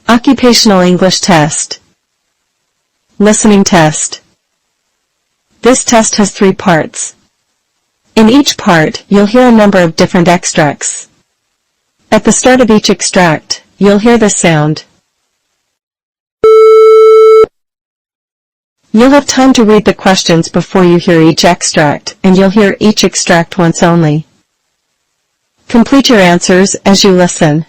Occupational English test. Listening test. This test has 3 parts. In each part, you'll hear a number of different extracts. At the start of each extract, you'll hear this sound. You'll have time to read the questions before you hear each extract, and you'll hear each extract once only. Complete your answers as you listen.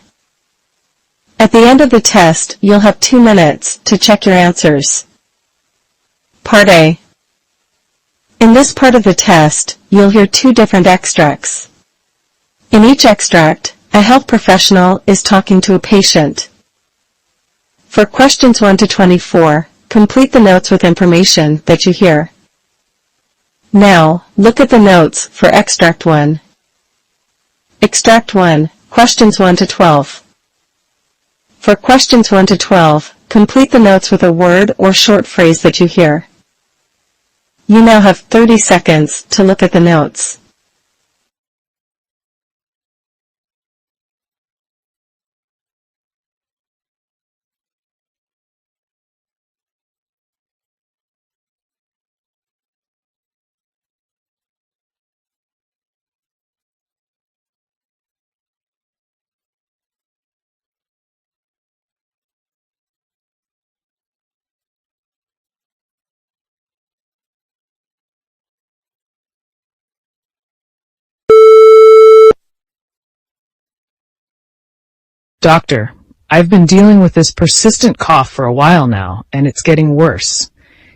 At the end of the test, you'll have 2 minutes to check your answers. Part A. In this part of the test, you'll hear 2 different extracts. In each extract, a health professional is talking to a patient. For questions 1 to 24, complete the notes with information that you hear. Now, look at the notes for Extract 1. Extract 1, questions 1 to 12. For questions 1 to 12, complete the notes with a word or short phrase that you hear. You now have 30 seconds to look at the notes. Doctor, I've been dealing with this persistent cough for a while now, and it's getting worse.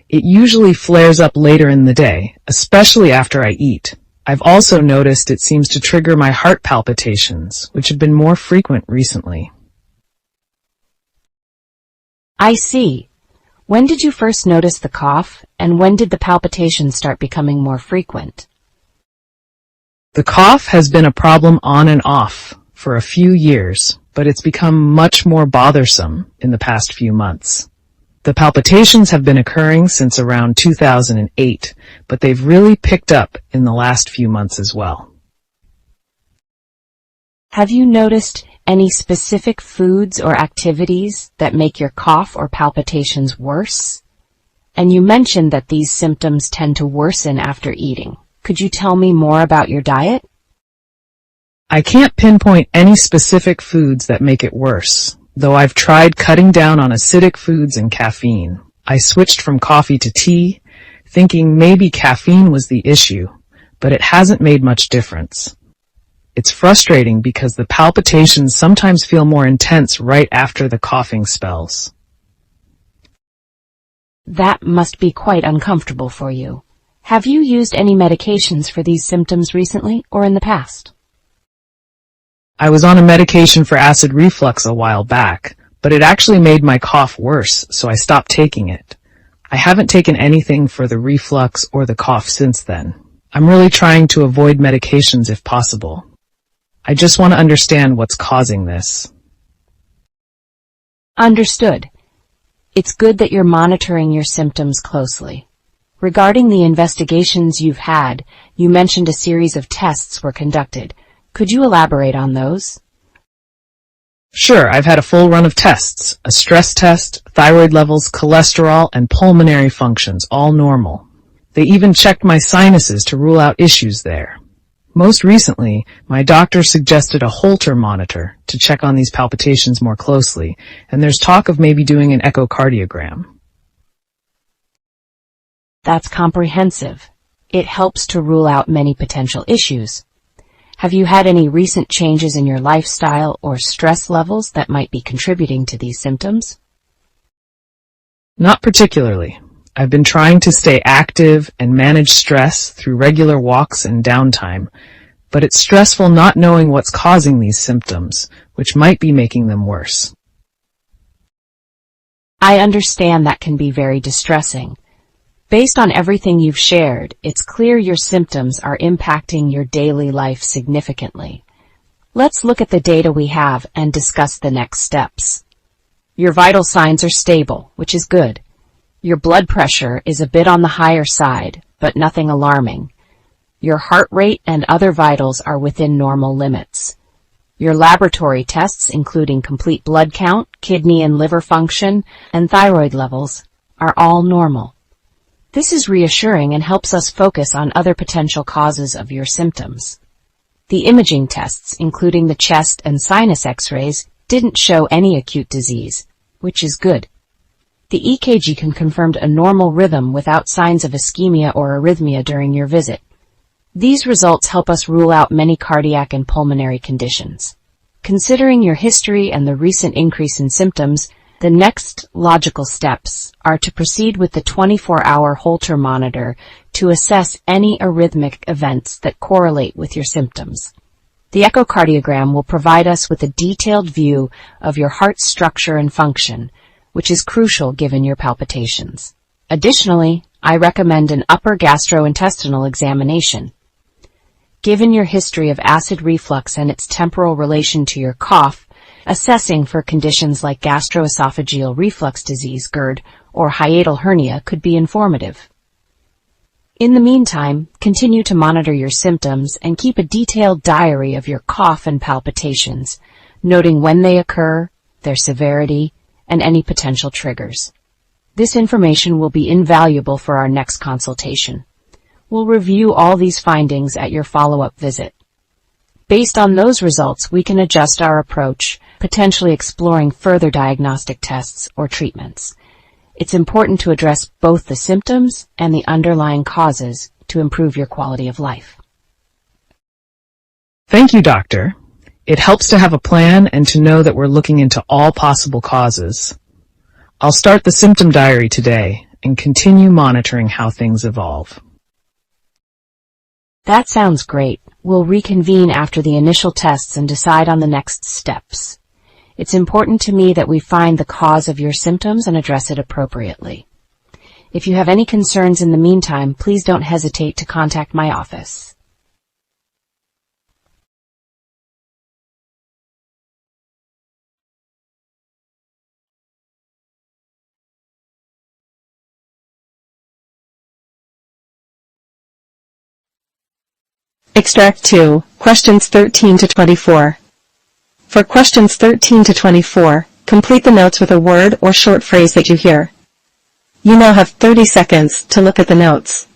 It usually flares up later in the day, especially after I eat. I've also noticed it seems to trigger my heart palpitations, which have been more frequent recently. I see. When did you first notice the cough, and when did the palpitations start becoming more frequent? The cough has been a problem on and off for a few years, but it's become much more bothersome in the past few months. The palpitations have been occurring since around 2008, but they've really picked up in the last few months as well. Have you noticed any specific foods or activities that make your cough or palpitations worse? And you mentioned that these symptoms tend to worsen after eating. Could you tell me more about your diet? I can't pinpoint any specific foods that make it worse, though I've tried cutting down on acidic foods and caffeine. I switched from coffee to tea, thinking maybe caffeine was the issue, but it hasn't made much difference. It's frustrating because the palpitations sometimes feel more intense right after the coughing spells. That must be quite uncomfortable for you. Have you used any medications for these symptoms recently or in the past? I was on a medication for acid reflux a while back, but it actually made my cough worse, so I stopped taking it. I haven't taken anything for the reflux or the cough since then. I'm really trying to avoid medications if possible. I just want to understand what's causing this. Understood. It's good that you're monitoring your symptoms closely. Regarding the investigations you've had, you mentioned a series of tests were conducted. Could you elaborate on those? Sure, I've had a full run of tests, a stress test, thyroid levels, cholesterol, and pulmonary functions, all normal. They even checked my sinuses to rule out issues there. Most recently, my doctor suggested a Holter monitor to check on these palpitations more closely, and there's talk of maybe doing an echocardiogram. That's comprehensive. It helps to rule out many potential issues. Have you had any recent changes in your lifestyle or stress levels that might be contributing to these symptoms? Not particularly. I've been trying to stay active and manage stress through regular walks and downtime, but it's stressful not knowing what's causing these symptoms, which might be making them worse. I understand that can be very distressing. Based on everything you've shared, it's clear your symptoms are impacting your daily life significantly. Let's look at the data we have and discuss the next steps. Your vital signs are stable, which is good. Your blood pressure is a bit on the higher side, but nothing alarming. Your heart rate and other vitals are within normal limits. Your laboratory tests, including complete blood count, kidney and liver function, and thyroid levels, are all normal. This is reassuring and helps us focus on other potential causes of your symptoms. The imaging tests, including the chest and sinus x-rays, didn't show any acute disease, which is good. The EKG confirmed a normal rhythm without signs of ischemia or arrhythmia during your visit. These results help us rule out many cardiac and pulmonary conditions. Considering your history and the recent increase in symptoms, the next logical steps are to proceed with the 24-hour Holter monitor to assess any arrhythmic events that correlate with your symptoms. The echocardiogram will provide us with a detailed view of your heart's structure and function, which is crucial given your palpitations. Additionally, I recommend an upper gastrointestinal examination. Given your history of acid reflux and its temporal relation to your cough, assessing for conditions like gastroesophageal reflux disease (GERD) or hiatal hernia could be informative. In the meantime, continue to monitor your symptoms and keep a detailed diary of your cough and palpitations, noting when they occur, their severity, and any potential triggers. This information will be invaluable for our next consultation. We'll review all these findings at your follow-up visit. Based on those results, we can adjust our approach, potentially exploring further diagnostic tests or treatments. It's important to address both the symptoms and the underlying causes to improve your quality of life. Thank you, doctor. It helps to have a plan and to know that we're looking into all possible causes. I'll start the symptom diary today and continue monitoring how things evolve. That sounds great. We'll reconvene after the initial tests and decide on the next steps. It's important to me that we find the cause of your symptoms and address it appropriately. If you have any concerns in the meantime, please don't hesitate to contact my office. Extract 2, questions 13 to 24. For questions 13 to 24, complete the notes with a word or short phrase that you hear. You now have 30 seconds to look at the notes.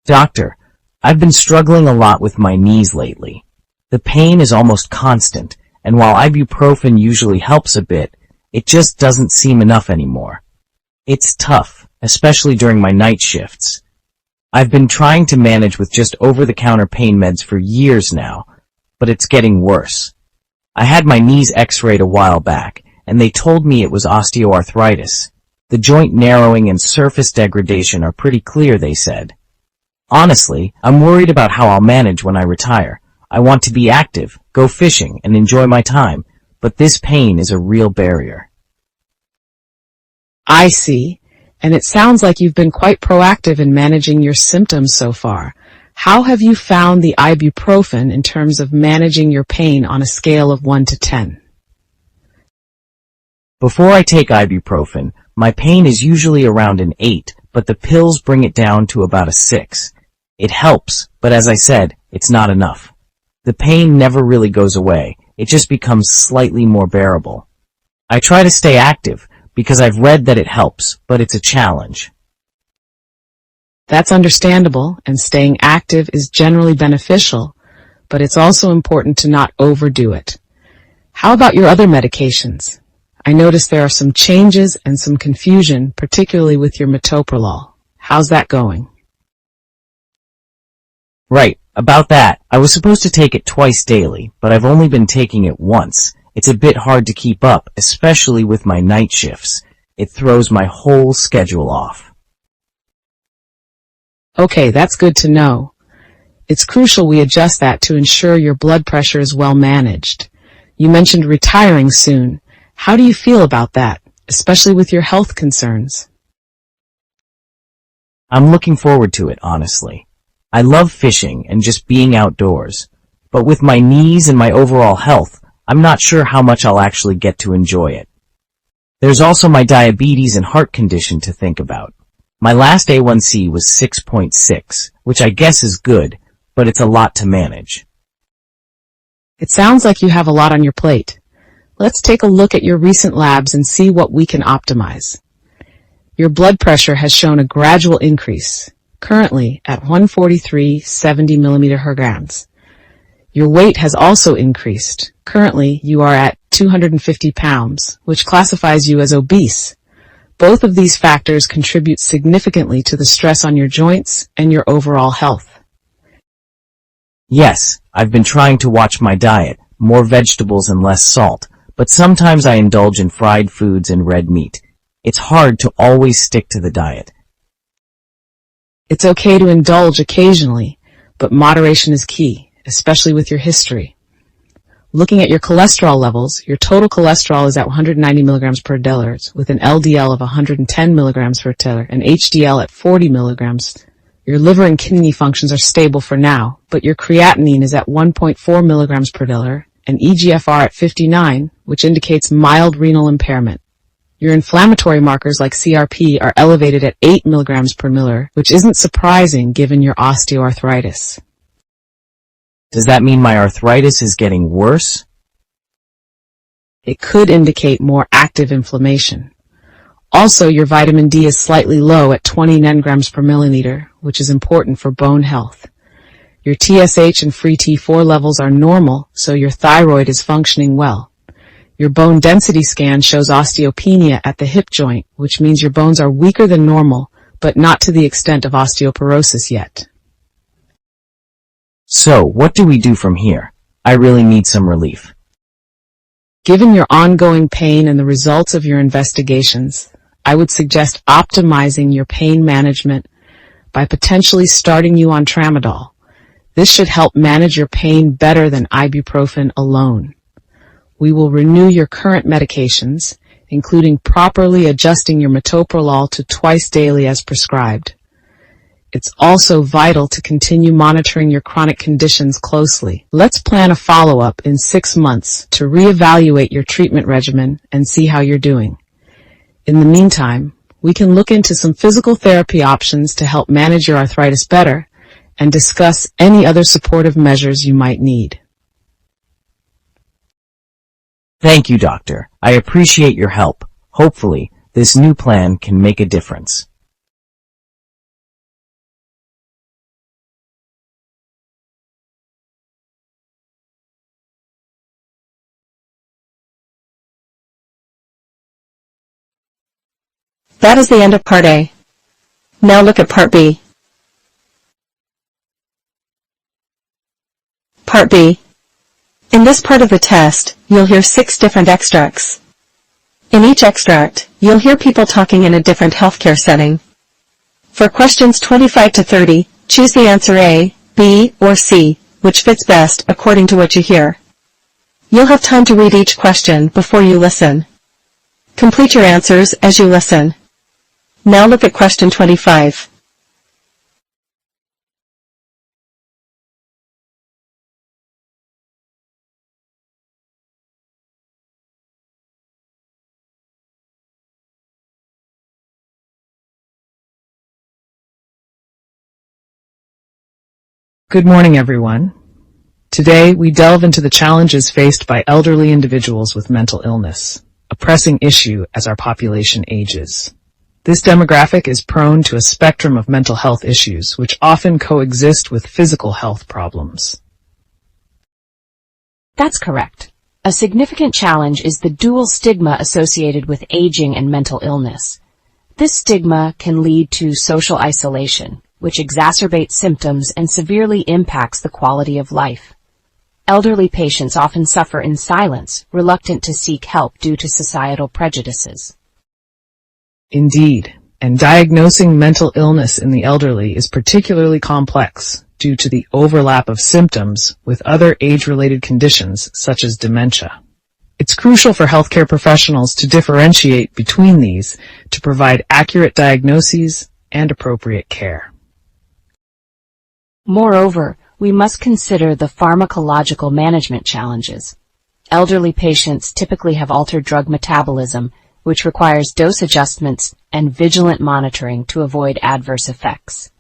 Doctor, I've been struggling a lot with my knees lately. The pain is almost constant, and while ibuprofen usually helps a bit, it just doesn't seem enough anymore. It's tough, especially during my night shifts. I've been trying to manage with just over-the-counter pain meds for years now, but it's getting worse. I had my knees x-rayed a while back, and they told me it was osteoarthritis. The joint narrowing and surface degradation are pretty clear, they said. Honestly, I'm worried about how I'll manage when I retire. I want to be active, go fishing, and enjoy my time, but this pain is a real barrier. I see, and it sounds like you've been quite proactive in managing your symptoms so far. How have you found the ibuprofen in terms of managing your pain on a scale of 1 to 10? Before I take ibuprofen, my pain is usually around an 8, but the pills bring it down to about a 6. It helps, but as I said, it's not enough. The pain never really goes away, it just becomes slightly more bearable. I try to stay active, because I've read that it helps, but it's a challenge. That's understandable, and staying active is generally beneficial, but it's also important to not overdo it. How about your other medications? I noticed there are some changes and some confusion, particularly with your metoprolol. How's that going? Right, about that, I was supposed to take it twice daily, but I've only been taking it once. It's a bit hard to keep up, especially with my night shifts. It throws my whole schedule off. Okay, that's good to know. It's crucial we adjust that to ensure your blood pressure is well managed. You mentioned retiring soon. How do you feel about that, especially with your health concerns? I'm looking forward to it, honestly. I love fishing and just being outdoors. But with my knees and my overall health, I'm not sure how much I'll actually get to enjoy it. There's also my diabetes and heart condition to think about. My last A1C was 6.6, which I guess is good, but it's a lot to manage. It sounds like you have a lot on your plate. Let's take a look at your recent labs and see what we can optimize. Your blood pressure has shown a gradual increase, currently at 143/70 mm/Hg. Your weight has also increased. Currently, you are at 250 pounds, which classifies you as obese. Both of these factors contribute significantly to the stress on your joints and your overall health. Yes, I've been trying to watch my diet, more vegetables and less salt, but sometimes I indulge in fried foods and red meat. It's hard to always stick to the diet. It's okay to indulge occasionally, but moderation is key, especially with your history. Looking at your cholesterol levels, your total cholesterol is at 190 milligrams per deciliter, with an LDL of 110 milligrams per deciliter and HDL at 40 milligrams. Your liver and kidney functions are stable for now, but your creatinine is at 1.4 milligrams per deciliter and EGFR at 59, which indicates mild renal impairment. Your inflammatory markers like CRP are elevated at 8 milligrams per milliliter, which isn't surprising given your osteoarthritis. Does that mean my arthritis is getting worse? It could indicate more active inflammation. Also, your vitamin D is slightly low at 20 nanograms per milliliter, which is important for bone health. Your TSH and free T4 levels are normal, so your thyroid is functioning well. Your bone density scan shows osteopenia at the hip joint, which means your bones are weaker than normal, but not to the extent of osteoporosis yet. So, what do we do from here? I really need some relief. Given your ongoing pain and the results of your investigations, I would suggest optimizing your pain management by potentially starting you on tramadol. This should help manage your pain better than ibuprofen alone. We will renew your current medications, including properly adjusting your metoprolol to twice daily as prescribed. It's also vital to continue monitoring your chronic conditions closely. Let's plan a follow-up in 6 months to reevaluate your treatment regimen and see how you're doing. In the meantime, we can look into some physical therapy options to help manage your arthritis better and discuss any other supportive measures you might need. Thank you, doctor. I appreciate your help. Hopefully, this new plan can make a difference. That is the end of Part A. Now look at Part B. Part B. In this part of the test, you'll hear 6 different extracts. In each extract, you'll hear people talking in a different healthcare setting. For questions 25 to 30, choose the answer A, B, or C, which fits best according to what you hear. You'll have time to read each question before you listen. Complete your answers as you listen. Now look at question 25. Good morning, everyone. Today, we delve into the challenges faced by elderly individuals with mental illness, a pressing issue as our population ages. This demographic is prone to a spectrum of mental health issues, which often coexist with physical health problems. That's correct. A significant challenge is the dual stigma associated with aging and mental illness. This stigma can lead to social isolation, which exacerbates symptoms and severely impacts the quality of life. Elderly patients often suffer in silence, reluctant to seek help due to societal prejudices. Indeed, and diagnosing mental illness in the elderly is particularly complex. due to the overlap of symptoms with other age-related conditions such as dementia. It's crucial for healthcare professionals to differentiate between these to provide accurate diagnoses and appropriate care. Moreover, we must consider the pharmacological management challenges. Elderly patients typically have altered drug metabolism, which requires dose adjustments and vigilant monitoring to avoid adverse effects.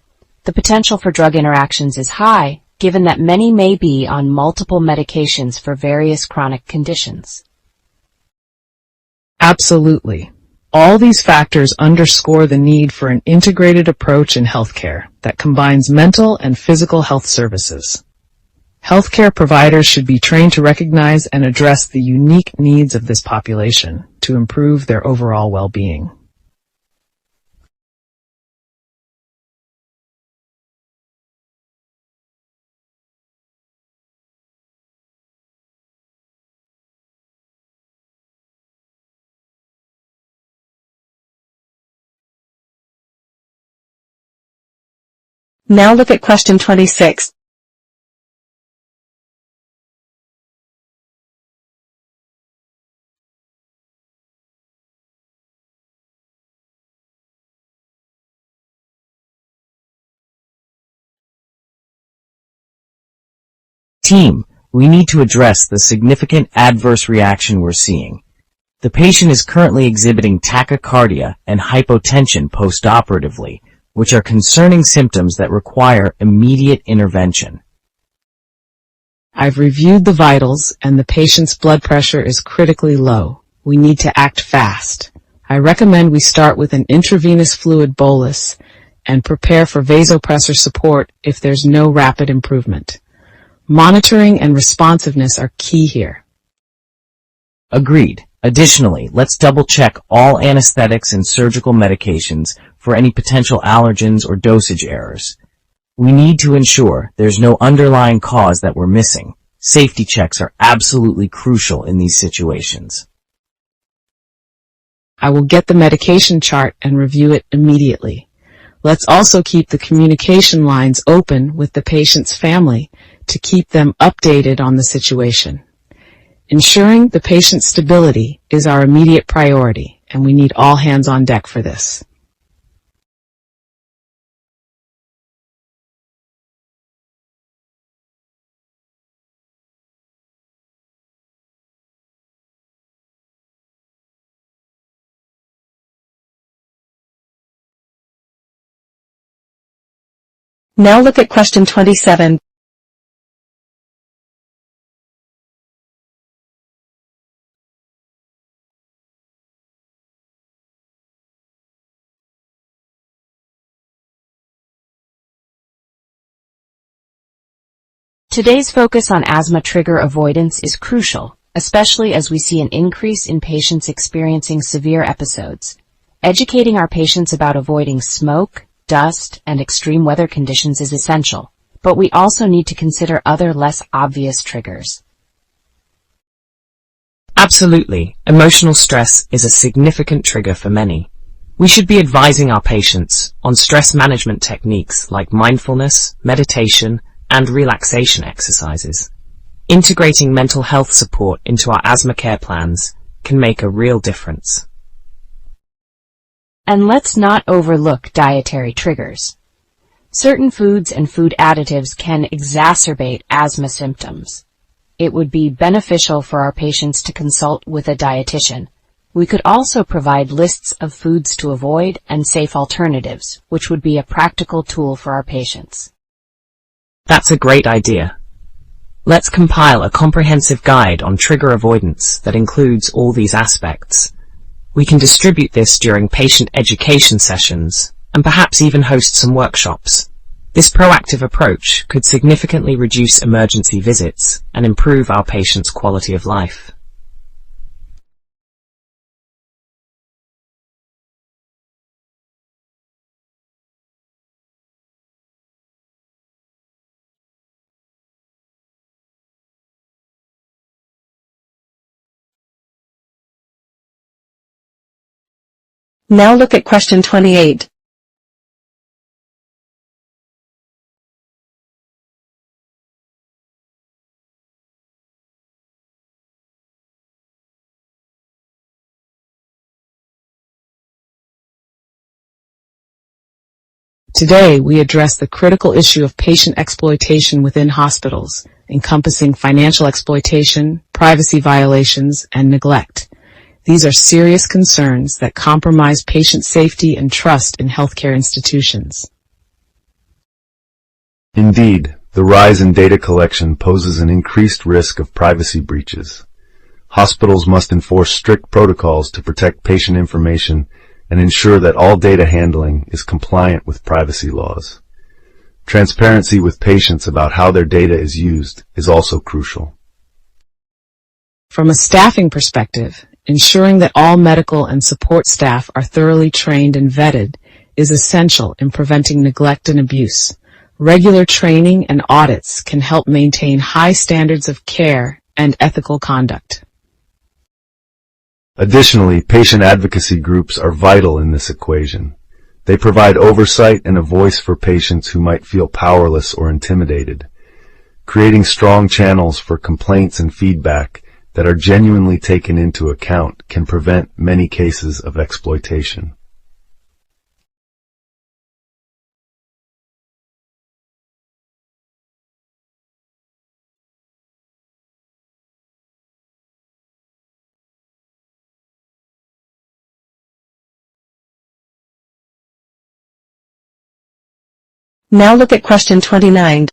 The potential for drug interactions is high, given that many may be on multiple medications for various chronic conditions. Absolutely. All these factors underscore the need for an integrated approach in healthcare that combines mental and physical health services. Healthcare providers should be trained to recognize and address the unique needs of this population to improve their overall well-being. Now look at question 26. Team, we need to address the significant adverse reaction we're seeing. The patient is currently exhibiting tachycardia and hypotension postoperatively, which are concerning symptoms that require immediate intervention. I've reviewed the vitals and the patient's blood pressure is critically low. We need to act fast. I recommend we start with an intravenous fluid bolus and prepare for vasopressor support if there's no rapid improvement. Monitoring and responsiveness are key here. Agreed. Additionally, let's double-check all anesthetics and surgical medications for any potential allergens or dosage errors. We need to ensure there's no underlying cause that we're missing. Safety checks are absolutely crucial in these situations. I will get the medication chart and review it immediately. Let's also keep the communication lines open with the patient's family to keep them updated on the situation. Ensuring the patient's stability is our immediate priority, and we need all hands on deck for this. Now look at question 27. Today's focus on asthma trigger avoidance is crucial, especially as we see an increase in patients experiencing severe episodes. Educating our patients about avoiding smoke, dust, and extreme weather conditions is essential, but we also need to consider other less obvious triggers. Absolutely, emotional stress is a significant trigger for many. We should be advising our patients on stress management techniques like mindfulness, meditation, and relaxation exercises. Integrating mental health support into our asthma care plans can make a real difference. And let's not overlook dietary triggers. Certain foods and food additives can exacerbate asthma symptoms. It would be beneficial for our patients to consult with a dietitian. We could also provide lists of foods to avoid and safe alternatives, which would be a practical tool for our patients. That's a great idea. Let's compile a comprehensive guide on trigger avoidance that includes all these aspects. We can distribute this during patient education sessions and perhaps even host some workshops. This proactive approach could significantly reduce emergency visits and improve our patients' quality of life. Now look at question 28. Today, we address the critical issue of patient exploitation within hospitals, encompassing financial exploitation, privacy violations, and neglect. These are serious concerns that compromise patient safety and trust in healthcare institutions. Indeed, the rise in data collection poses an increased risk of privacy breaches. Hospitals must enforce strict protocols to protect patient information and ensure that all data handling is compliant with privacy laws. Transparency with patients about how their data is used is also crucial. From a staffing perspective, ensuring that all medical and support staff are thoroughly trained and vetted is essential in preventing neglect and abuse. Regular training and audits can help maintain high standards of care and ethical conduct. Additionally, patient advocacy groups are vital in this equation. They provide oversight and a voice for patients who might feel powerless or intimidated. Creating strong channels for complaints and feedback that are genuinely taken into account can prevent many cases of exploitation. Now look at question 29.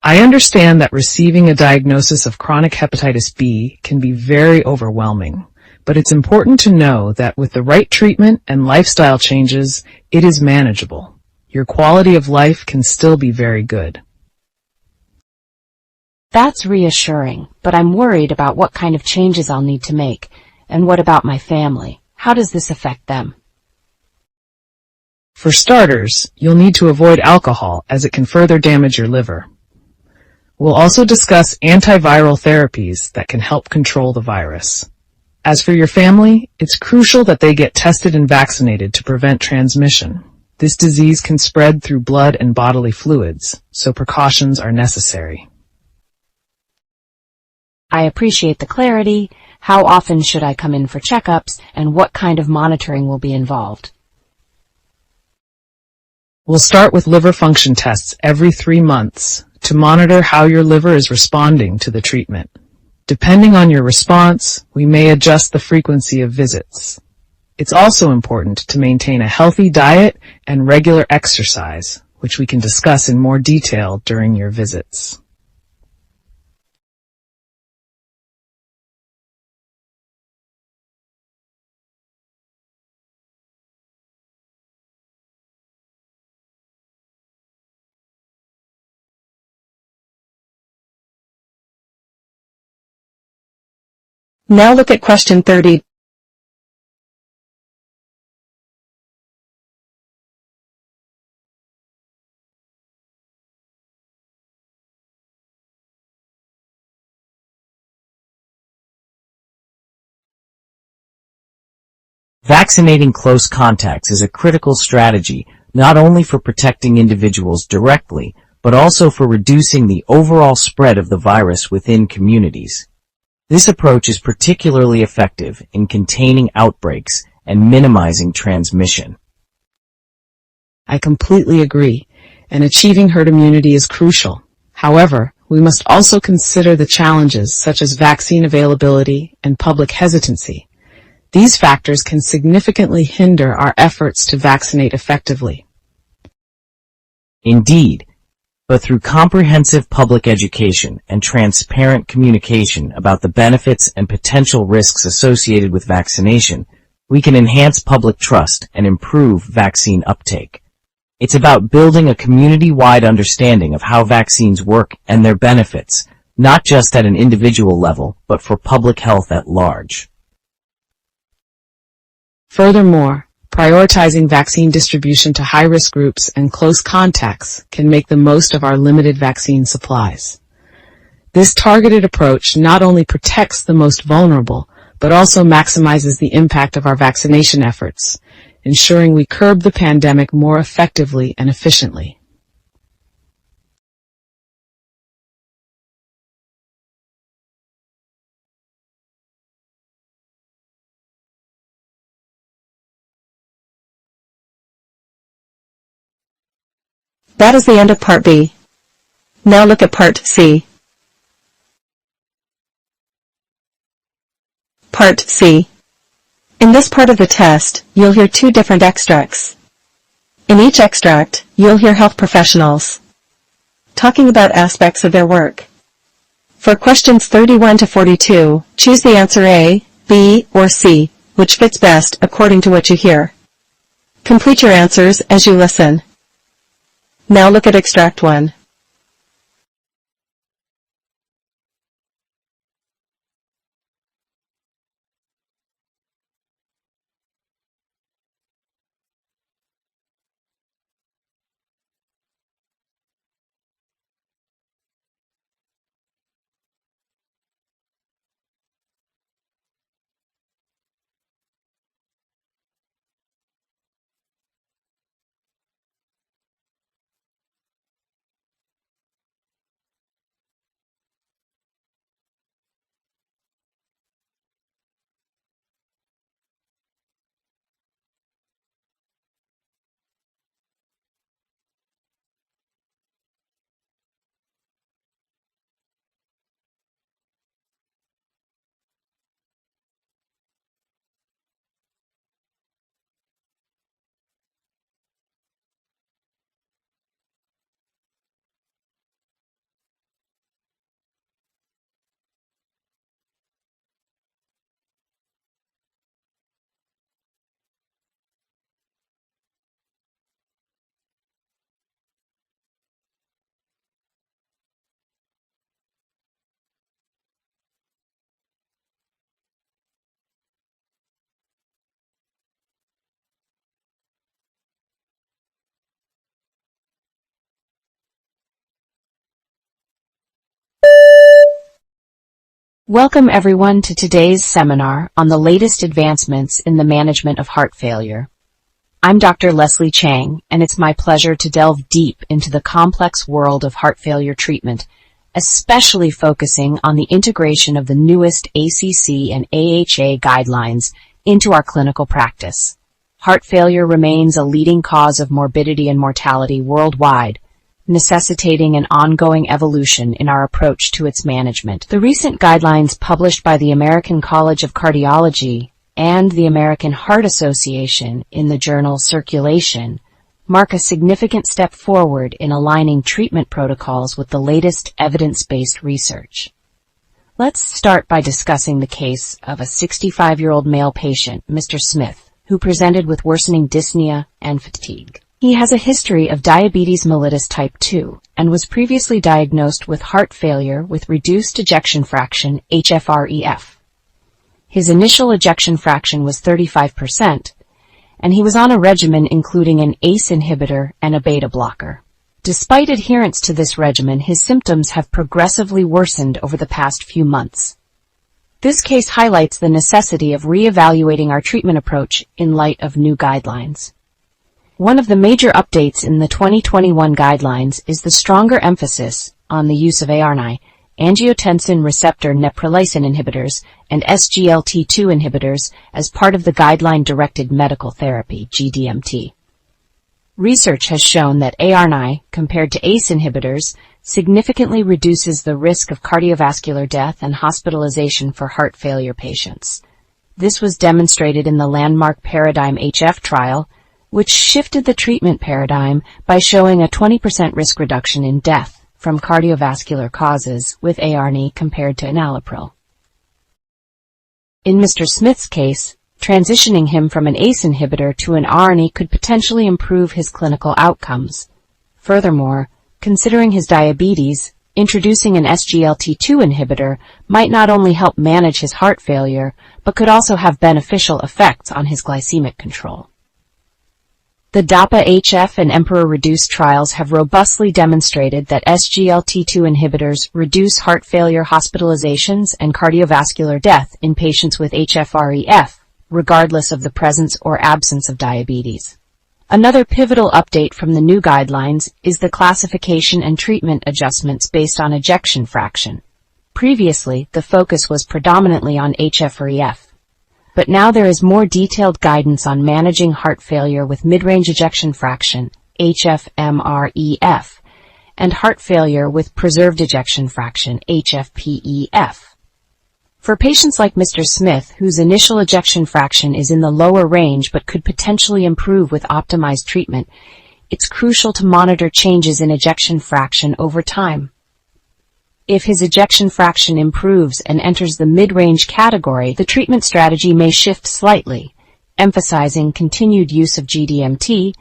I understand that receiving a diagnosis of chronic hepatitis B can be very overwhelming, but it's important to know that with the right treatment and lifestyle changes, it is manageable. Your quality of life can still be very good. That's reassuring, but I'm worried about what kind of changes I'll need to make. And what about my family? How does this affect them? For starters, you'll need to avoid alcohol as it can further damage your liver. We'll also discuss antiviral therapies that can help control the virus. As for your family, it's crucial that they get tested and vaccinated to prevent transmission. This disease can spread through blood and bodily fluids, so precautions are necessary. I appreciate the clarity. How often should I come in for checkups, and what kind of monitoring will be involved? We'll start with liver function tests every 3 months to monitor how your liver is responding to the treatment. Depending on your response, we may adjust the frequency of visits. It's also important to maintain a healthy diet and regular exercise, which we can discuss in more detail during your visits. Now look at question 30. Vaccinating close contacts is a critical strategy, not only for protecting individuals directly, but also for reducing the overall spread of the virus within communities. This approach is particularly effective in containing outbreaks and minimizing transmission. I completely agree, and achieving herd immunity is crucial. However, we must also consider the challenges such as vaccine availability and public hesitancy. These factors can significantly hinder our efforts to vaccinate effectively. Indeed, but through comprehensive public education and transparent communication about the benefits and potential risks associated with vaccination, we can enhance public trust and improve vaccine uptake. It's about building a community-wide understanding of how vaccines work and their benefits, not just at an individual level, but for public health at large. Furthermore, prioritizing vaccine distribution to high-risk groups and close contacts can make the most of our limited vaccine supplies. This targeted approach not only protects the most vulnerable, but also maximizes the impact of our vaccination efforts. ensuring we curb the pandemic more effectively and efficiently. That is the end of Part B. Now look at Part C. Part C. In this part of the test, you'll hear two different extracts. In each extract, you'll hear health professionals talking about aspects of their work. For questions 31 to 42, choose the answer A, B, or C, which fits best according to what you hear. Complete your answers as you listen. Now look at Extract 1. Welcome everyone to today's seminar on the latest advancements in the management of heart failure. I'm Dr. Leslie Chang, and it's my pleasure to delve deep into the complex world of heart failure treatment, especially focusing on the integration of the newest ACC and AHA guidelines into our clinical practice. Heart failure remains a leading cause of morbidity and mortality worldwide, necessitating an ongoing evolution in our approach to its management. The recent guidelines published by the American College of Cardiology and the American Heart Association in the journal Circulation mark a significant step forward in aligning treatment protocols with the latest evidence-based research. Let's start by discussing the case of a 65-year-old male patient, Mr. Smith, who presented with worsening dyspnea and fatigue. He has a history of diabetes mellitus type 2 and was previously diagnosed with heart failure with reduced ejection fraction HFrEF. His initial ejection fraction was 35%, and he was on a regimen including an ACE inhibitor and a beta blocker. Despite adherence to this regimen, his symptoms have progressively worsened over the past few months. This case highlights the necessity of re-evaluating our treatment approach in light of new guidelines. One of the major updates in the 2021 guidelines is the stronger emphasis on the use of ARNI, angiotensin receptor neprilysin inhibitors, and SGLT2 inhibitors as part of the guideline-directed medical therapy, GDMT. Research has shown that ARNI, compared to ACE inhibitors, significantly reduces the risk of cardiovascular death and hospitalization for heart failure patients. This was demonstrated in the landmark PARADIGM-HF trial, which shifted the treatment paradigm by showing a 20% risk reduction in death from cardiovascular causes with ARNI compared to enalapril. In Mr. Smith's case, transitioning him from an ACE inhibitor to an ARNI could potentially improve his clinical outcomes. Furthermore, considering his diabetes, introducing an SGLT2 inhibitor might not only help manage his heart failure, but could also have beneficial effects on his glycemic control. The DAPA-HF and EMPEROR-Reduce trials have robustly demonstrated that SGLT2 inhibitors reduce heart failure hospitalizations and cardiovascular death in patients with HFrEF, regardless of the presence or absence of diabetes. Another pivotal update from the new guidelines is the classification and treatment adjustments based on ejection fraction. Previously, the focus was predominantly on HF or EF. But now there is more detailed guidance on managing heart failure with mid-range ejection fraction, HFMREF, and heart failure with preserved ejection fraction, HFpEF. For patients like Mr. Smith, whose initial ejection fraction is in the lower range but could potentially improve with optimized treatment, it's crucial to monitor changes in ejection fraction over time. If his ejection fraction improves and enters the mid-range category, the treatment strategy may shift slightly, emphasizing continued use of GDMT,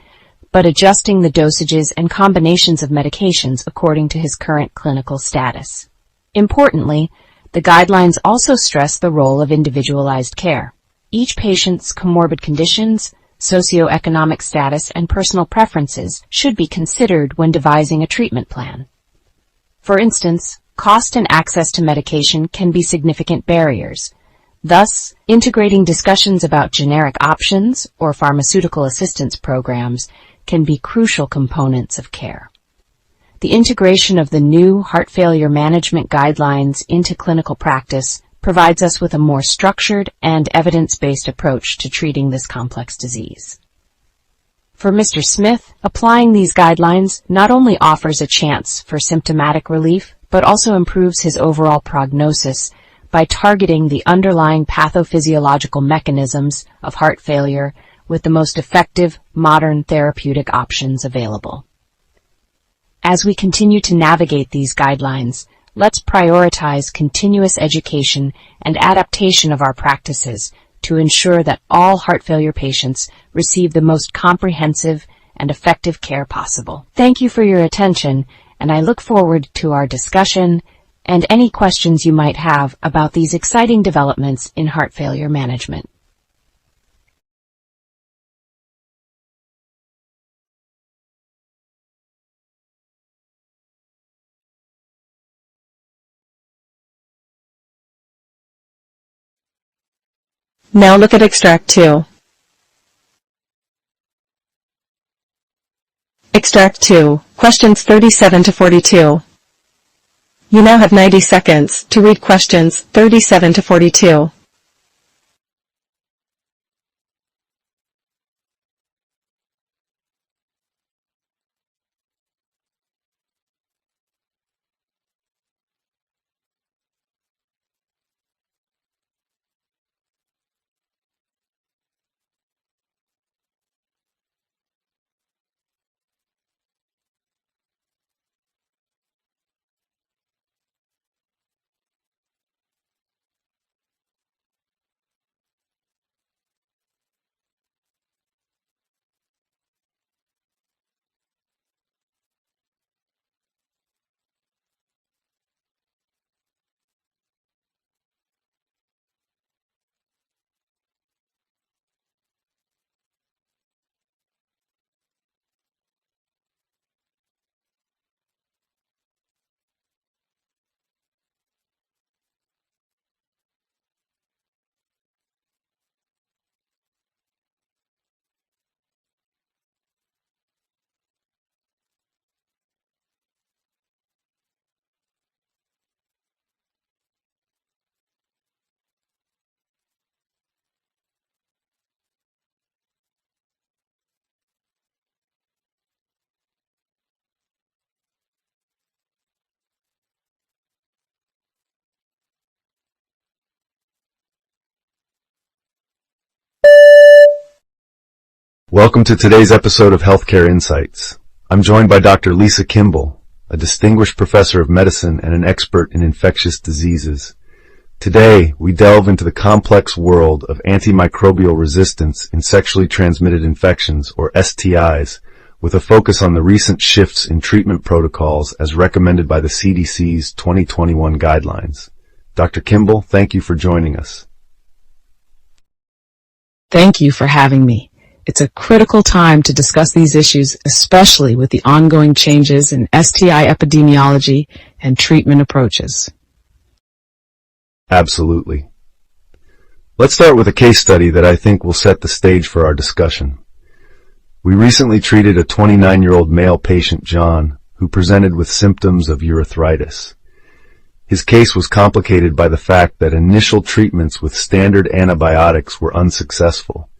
but adjusting the dosages and combinations of medications according to his current clinical status. Importantly, the guidelines also stress the role of individualized care. Each patient's comorbid conditions, socioeconomic status, and personal preferences should be considered when devising a treatment plan. For instance, cost and access to medication can be significant barriers. Thus, integrating discussions about generic options or pharmaceutical assistance programs can be crucial components of care. The integration of the new heart failure management guidelines into clinical practice provides us with a more structured and evidence-based approach to treating this complex disease. For Mr. Smith, applying these guidelines not only offers a chance for symptomatic relief, but also improves his overall prognosis by targeting the underlying pathophysiological mechanisms of heart failure with the most effective, modern therapeutic options available. As we continue to navigate these guidelines, let's prioritize continuous education and adaptation of our practices to ensure that all heart failure patients receive the most comprehensive and effective care possible. Thank you for your attention, and I look forward to our discussion and any questions you might have about these exciting developments in heart failure management. Now look at Extract 2. Extract 2, questions 37 to 42. You now have 90 seconds to read questions 37 to 42. Welcome to today's episode of Healthcare Insights. I'm joined by Dr. Lisa Kimball, a distinguished professor of medicine and an expert in infectious diseases. Today, we delve into the complex world of antimicrobial resistance in sexually transmitted infections, or STIs, with a focus on the recent shifts in treatment protocols as recommended by the CDC's 2021 guidelines. Dr. Kimball, thank you for joining us. Thank you for having me. It's a critical time to discuss these issues, especially with the ongoing changes in STI epidemiology and treatment approaches. Absolutely. Let's start with a case study that I think will set the stage for our discussion. We recently treated a 29-year-old male patient, John, who presented with symptoms of urethritis. His case was complicated by the fact that initial treatments with standard antibiotics were unsuccessful.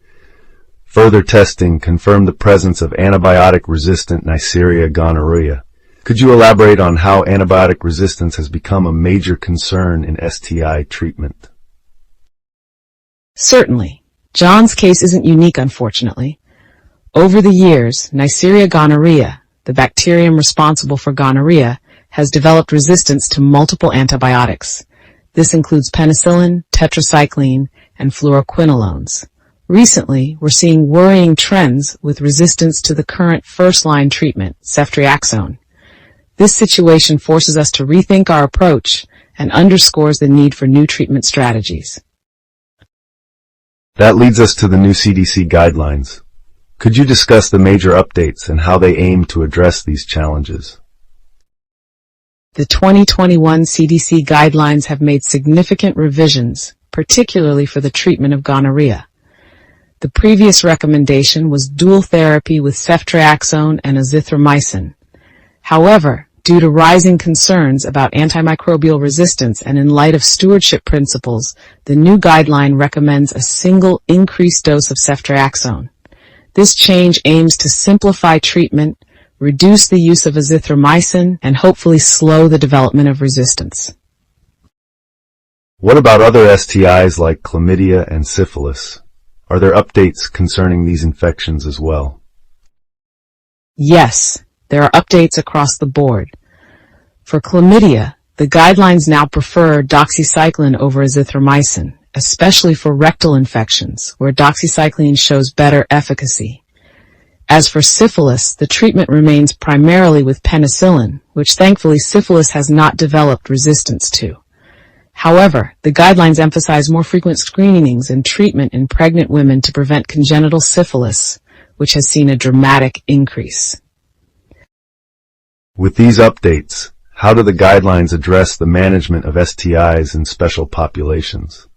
Further testing confirmed the presence of antibiotic-resistant Neisseria gonorrhoeae. Could you elaborate on how antibiotic resistance has become a major concern in STI treatment? Certainly. John's case isn't unique, unfortunately. Over the years, Neisseria gonorrhoeae, the bacterium responsible for gonorrhea, has developed resistance to multiple antibiotics. This includes penicillin, tetracycline, and fluoroquinolones. Recently, we're seeing worrying trends with resistance to the current first-line treatment, ceftriaxone. This situation forces us to rethink our approach and underscores the need for new treatment strategies. That leads us to the new CDC guidelines. Could you discuss the major updates and how they aim to address these challenges? The 2021 CDC guidelines have made significant revisions, particularly for the treatment of gonorrhea. The previous recommendation was dual therapy with ceftriaxone and azithromycin. However, due to rising concerns about antimicrobial resistance and in light of stewardship principles, the new guideline recommends a single increased dose of ceftriaxone. This change aims to simplify treatment, reduce the use of azithromycin, and hopefully slow the development of resistance. What about other STIs like chlamydia and syphilis? Are there updates concerning these infections as well? Yes, there are updates across the board. For chlamydia, the guidelines now prefer doxycycline over azithromycin, especially for rectal infections, where doxycycline shows better efficacy. As for syphilis, the treatment remains primarily with penicillin, which thankfully syphilis has not developed resistance to. However, the guidelines emphasize more frequent screenings and treatment in pregnant women to prevent congenital syphilis, which has seen a dramatic increase. With these updates, how do the guidelines address the management of STIs in special populations?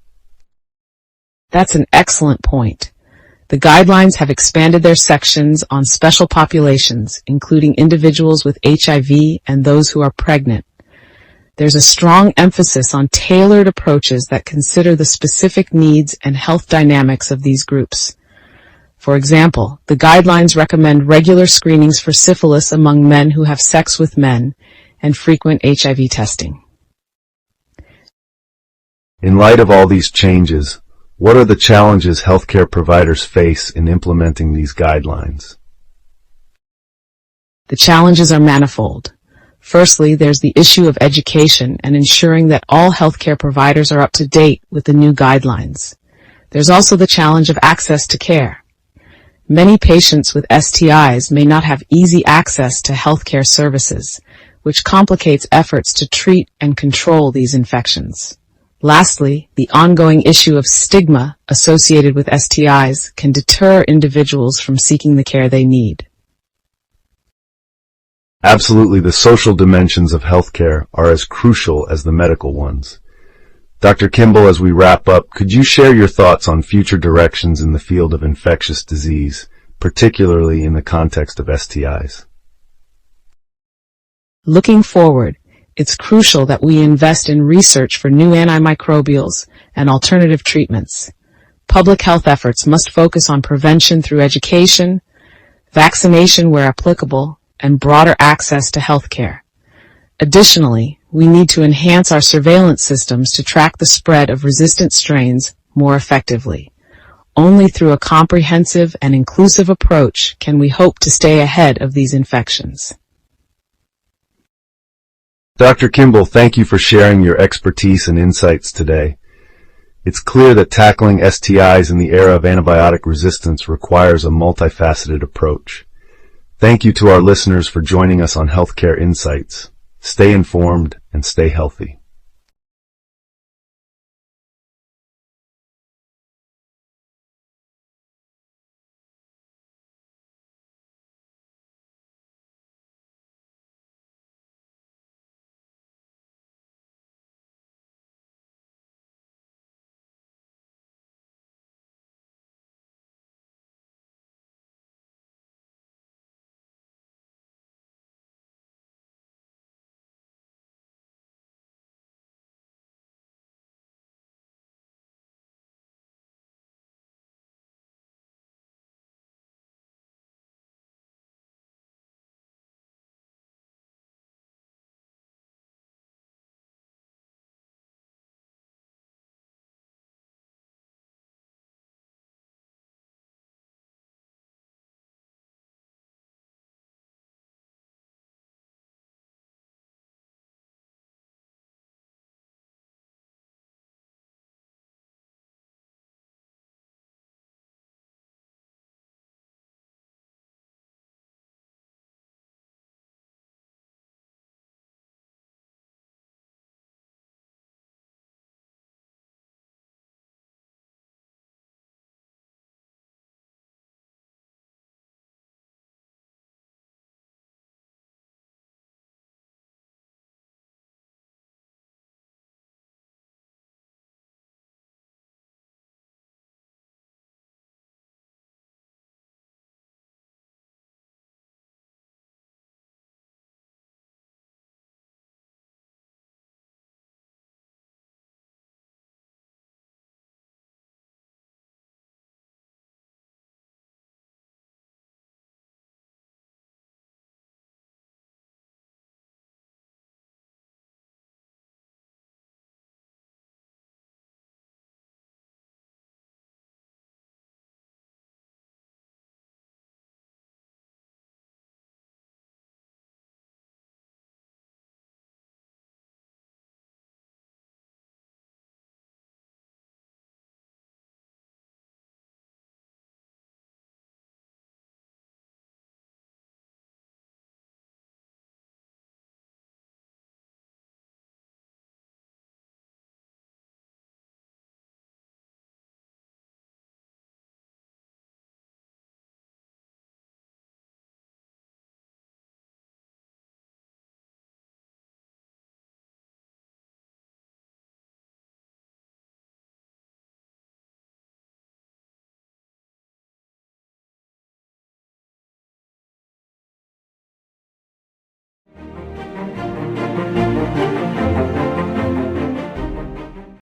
That's an excellent point. The guidelines have expanded their sections on special populations, including individuals with HIV and those who are pregnant. There's a strong emphasis on tailored approaches that consider the specific needs and health dynamics of these groups. For example, the guidelines recommend regular screenings for syphilis among men who have sex with men and frequent HIV testing. In light of all these changes, what are the challenges healthcare providers face in implementing these guidelines? The challenges are manifold. Firstly, there's the issue of education and ensuring that all healthcare providers are up to date with the new guidelines. There's also the challenge of access to care. Many patients with STIs may not have easy access to healthcare services, which complicates efforts to treat and control these infections. Lastly, the ongoing issue of stigma associated with STIs can deter individuals from seeking the care they need. Absolutely, the social dimensions of healthcare are as crucial as the medical ones. Dr. Kimball, as we wrap up, could you share your thoughts on future directions in the field of infectious disease, particularly in the context of STIs? Looking forward, it's crucial that we invest in research for new antimicrobials and alternative treatments. Public health efforts must focus on prevention through education, vaccination where applicable, and broader access to health care. Additionally, we need to enhance our surveillance systems to track the spread of resistant strains more effectively. Only through a comprehensive and inclusive approach can we hope to stay ahead of these infections. Dr. Kimball, thank you for sharing your expertise and insights today. It's clear that tackling STIs in the era of antibiotic resistance requires a multifaceted approach. Thank you to our listeners for joining us on Healthcare Insights. Stay informed and stay healthy.